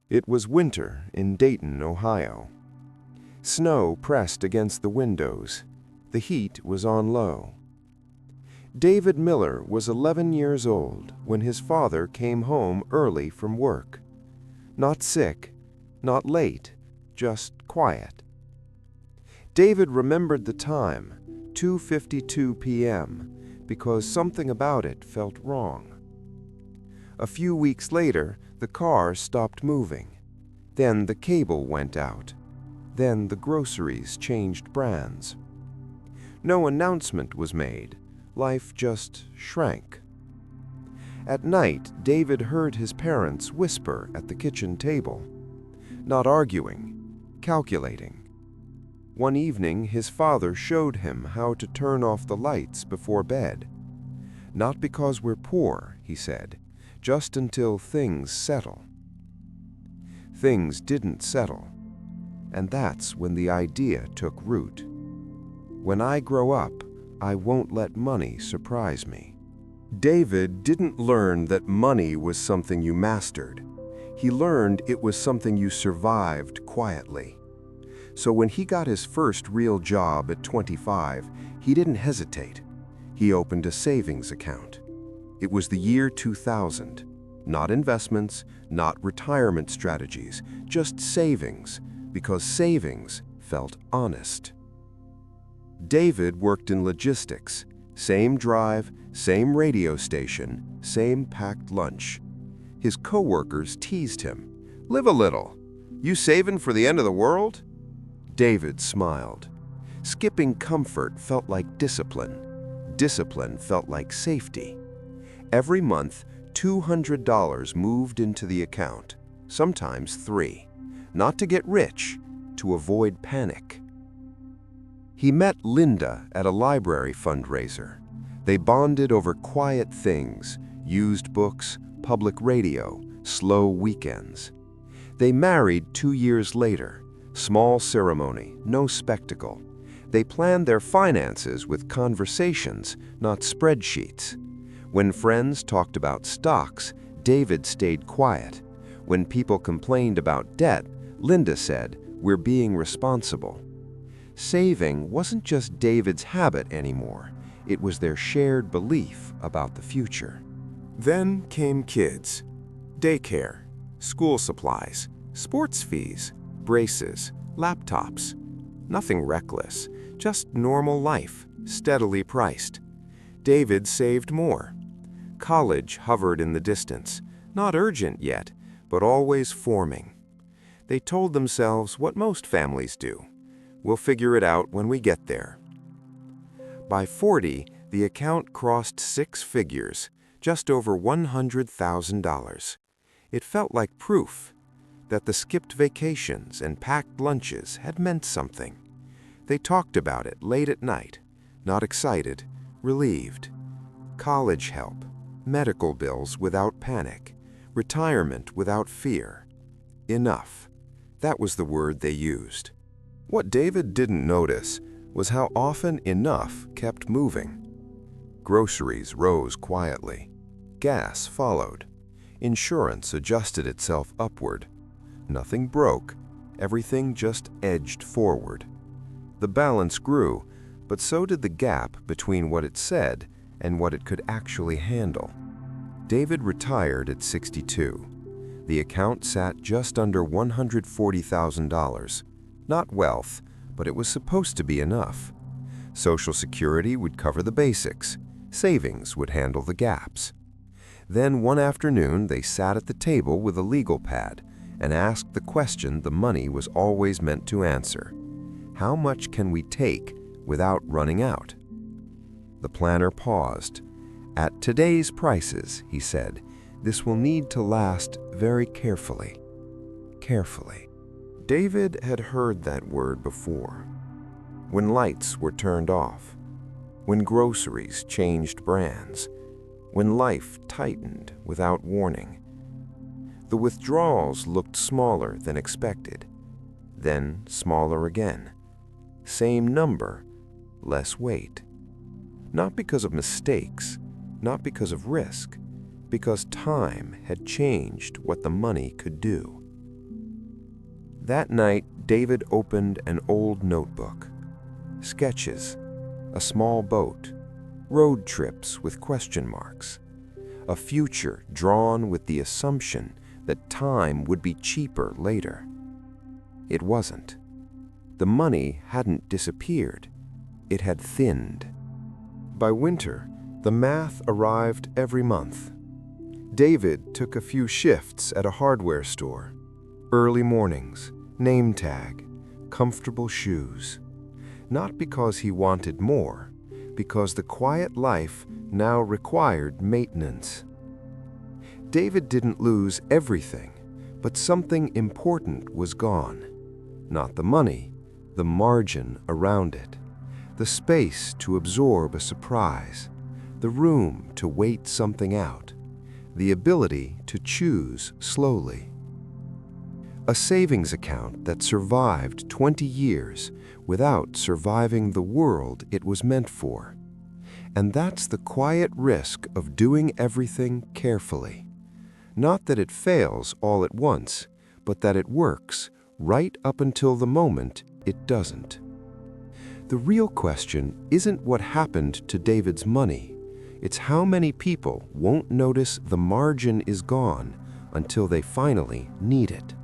It was winter in Dayton, Ohio. Snow pressed against the windows. The heat was on low. David Miller was 11 years old when his father came home early from work. Not sick, not late, just quiet. David remembered the time, 2:52 p.m., because something about it felt wrong. A few weeks later, the car stopped moving. Then the cable went out. Then the groceries changed brands. No announcement was made. Life just shrank. At night, David heard his parents whisper at the kitchen table, not arguing, calculating. One evening, his father showed him how to turn off the lights before bed. Not because we're poor, he said, just until things settle. Things didn't settle, and that's when the idea took root. When I grow up, I won't let money surprise me. David didn't learn that money was something you mastered. He learned it was something you survived quietly. So when he got his first real job at 25, he didn't hesitate. He opened a savings account. It was the year 2000. Not investments, not retirement strategies, just savings, because savings felt honest. David worked in logistics. Same drive, same radio station, same packed lunch. His coworkers teased him. "Live a little. You saving for the end of the world?" David smiled. Skipping comfort felt like discipline. Discipline felt like safety. Every month, $200 moved into the account, sometimes $3, not to get rich, to avoid panic. He met Linda at a library fundraiser. They bonded over quiet things, used books, public radio, slow weekends. They married 2 years later. Small ceremony, no spectacle. They planned their finances with conversations, not spreadsheets. When friends talked about stocks, David stayed quiet. When people complained about debt, Linda said, "We're being responsible." Saving wasn't just David's habit anymore. It was their shared belief about the future. Then came kids. Daycare, school supplies, sports fees, braces, laptops. Nothing reckless, just normal life, steadily priced. David saved more. College hovered in the distance, not urgent yet, but always forming. They told themselves what most families do. We'll figure it out when we get there. By 40, the account crossed 6 figures, just over $100,000. It felt like proof that the skipped vacations and packed lunches had meant something. They talked about it late at night, not excited, relieved. College help, medical bills without panic, retirement without fear. Enough. That was the word they used. What David didn't notice was how often enough kept moving. Groceries rose quietly. Gas followed. Insurance adjusted itself upward. Nothing broke. Everything just edged forward. The balance grew, but so did the gap between what it said and what it could actually handle. David retired at 62. The account sat just under $140,000. Not wealth, but it was supposed to be enough. Social Security would cover the basics. Savings would handle the gaps. Then one afternoon, they sat at the table with a legal pad and asked the question the money was always meant to answer. How much can we take without running out? The planner paused. At today's prices, he said, this will need to last very carefully. Carefully. David had heard that word before. When lights were turned off, when groceries changed brands, when life tightened without warning. The withdrawals looked smaller than expected, then smaller again. Same number, less weight. Not because of mistakes, not because of risk, because time had changed what the money could do. That night, David opened an old notebook. Sketches, a small boat, road trips with question marks, a future drawn with the assumption that time would be cheaper later. It wasn't. The money hadn't disappeared. It had thinned. By winter, the math arrived every month. David took a few shifts at a hardware store. Early mornings, name tag, comfortable shoes. Not because he wanted more, because the quiet life now required maintenance. David didn't lose everything, but something important was gone. Not the money, the margin around it, the space to absorb a surprise, the room to wait something out, the ability to choose slowly. A savings account that survived 20 years without surviving the world it was meant for. And that's the quiet risk of doing everything carefully. Not that it fails all at once, but that it works right up until the moment it doesn't. The real question isn't what happened to David's money. It's how many people won't notice the margin is gone until they finally need it.